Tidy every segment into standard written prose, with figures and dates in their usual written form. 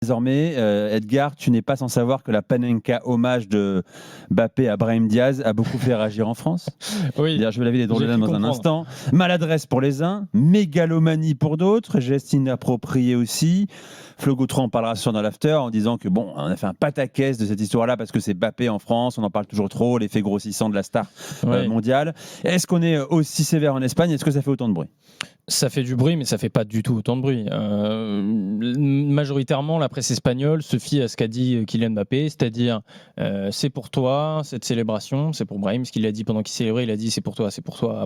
Désormais, Edgar, tu n'es pas sans savoir que la Panenka hommage de Mbappé à Brahim Diaz a beaucoup fait réagir en France. Oui. D'ailleurs, je vais laver les drôles de dames dans un instant. Maladresse pour les uns, mégalomanie pour d'autres, geste inapproprié aussi. Flo Gautreau en parlera sur dans l'after en disant que bon, on a fait un pataquès de cette histoire-là parce que c'est Mbappé en France, on en parle toujours trop, l'effet grossissant de la star mondiale. Est-ce qu'on est aussi sévère en Espagne? Est-ce que ça fait autant de bruit? Ça fait du bruit, mais ça fait pas du tout autant de bruit. Majoritairement, la presse espagnole se fie à ce qu'a dit Kylian Mbappé, c'est-à-dire c'est pour toi cette célébration, c'est pour Brahim, ce qu'il a dit pendant qu'il célébrait, il a dit c'est pour toi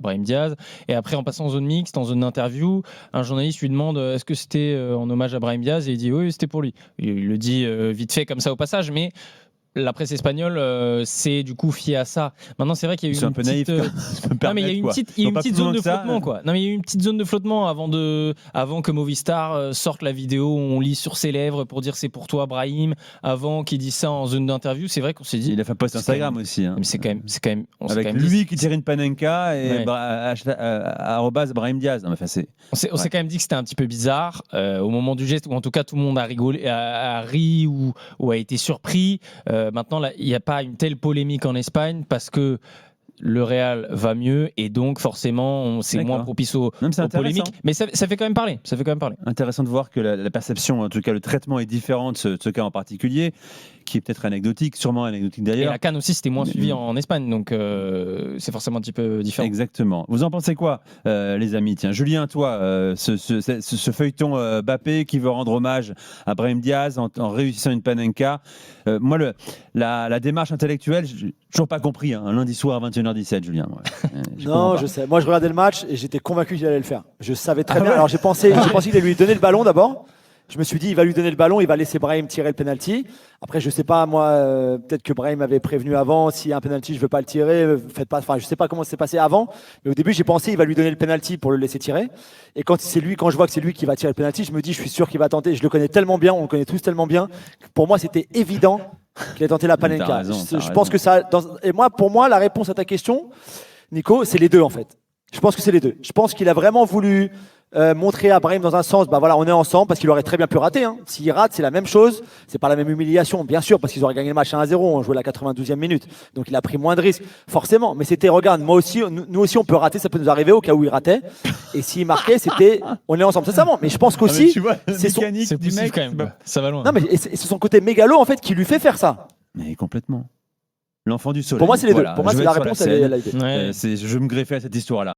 Brahim Diaz. Et après, en passant en zone mixte, en zone d'interview, un journaliste lui demande est-ce que c'était en hommage à Brahim Diaz, et il dit oui, c'était pour lui. Il le dit vite fait comme ça au passage, mais la presse espagnole s'est du coup fiée à ça. Maintenant, c'est vrai qu'il y a eu une petite. Non, mais il y a eu une petite zone de flottement, quoi. Non, mais il y a eu une petite zone de flottement avant que Movistar sorte la vidéo où on lit sur ses lèvres pour dire c'est pour toi, Brahim. Avant qu'il dise ça en zone d'interview, c'est vrai qu'on s'est dit. Il a fait un post Instagram aussi. Hein. Mais c'est quand même. Avec lui qui tire une Panenka et Brahim Diaz. On s'est quand même dit que c'était un petit peu bizarre au moment du geste, ou en tout cas tout le monde a rigolé, a ri ou a été surpris. Maintenant, il n'y a pas une telle polémique en Espagne parce que le Real va mieux et donc forcément c'est moins propice aux polémiques. Mais ça fait quand même parler. Intéressant de voir que la perception, en tout cas le traitement est différent de ce cas en particulier, qui est peut-être anecdotique, sûrement anecdotique d'ailleurs. Et la CAN aussi, c'était moins suivi en Espagne, donc c'est forcément un petit peu différent. Exactement. Vous en pensez quoi, les amis? Tiens, Julien, toi, ce feuilleton Mbappé qui veut rendre hommage à Brahim Diaz en réussissant une Panenka. Moi, la démarche intellectuelle, j'ai toujours pas compris. Un lundi soir à 21h17, Julien. Non, je sais. Moi, je regardais le match et j'étais convaincu qu'il allait le faire. Je savais très bien. Alors, j'ai pensé qu'il allait lui donner le ballon d'abord. Je me suis dit, il va lui donner le ballon, il va laisser Brahim tirer le penalty. Après, je sais pas, moi, peut-être que Brahim avait prévenu avant, s'il y a un penalty, je veux pas le tirer. Faites pas. Enfin, je sais pas comment ça s'est passé avant. Mais au début, j'ai pensé, il va lui donner le penalty pour le laisser tirer. Et quand je vois que c'est lui qui va tirer le penalty, je me dis, je suis sûr qu'il va tenter. Je le connais tellement bien, on le connaît tous tellement bien. Pour moi, c'était évident qu'il a tenté la Panenka. Je pense que ça. Et moi, pour moi, la réponse à ta question, Nico, c'est les deux en fait. Je pense que c'est les deux. Je pense qu'il a vraiment voulu montrer à Brahim dans un sens, bah voilà, on est ensemble, parce qu'il aurait très bien pu rater. Hein. S'il rate, c'est la même chose. C'est pas la même humiliation, bien sûr, parce qu'ils auraient gagné le match 1-0. On jouait la 92e minute. Donc il a pris moins de risques, forcément. Mais c'était, regarde, nous aussi, on peut rater, ça peut nous arriver au cas où il ratait. Et s'il marquait, c'était, on est ensemble. C'est ça, mais je pense qu'aussi, c'est son mécanique du mec. Quand même. Ça va loin. Non, mais c'est son côté mégalo, en fait, qui lui fait faire ça. Mais complètement. L'enfant du soleil. Pour moi, c'est les deux. Pour moi, c'est la réponse. Je vais me greffer à cette histoire-là.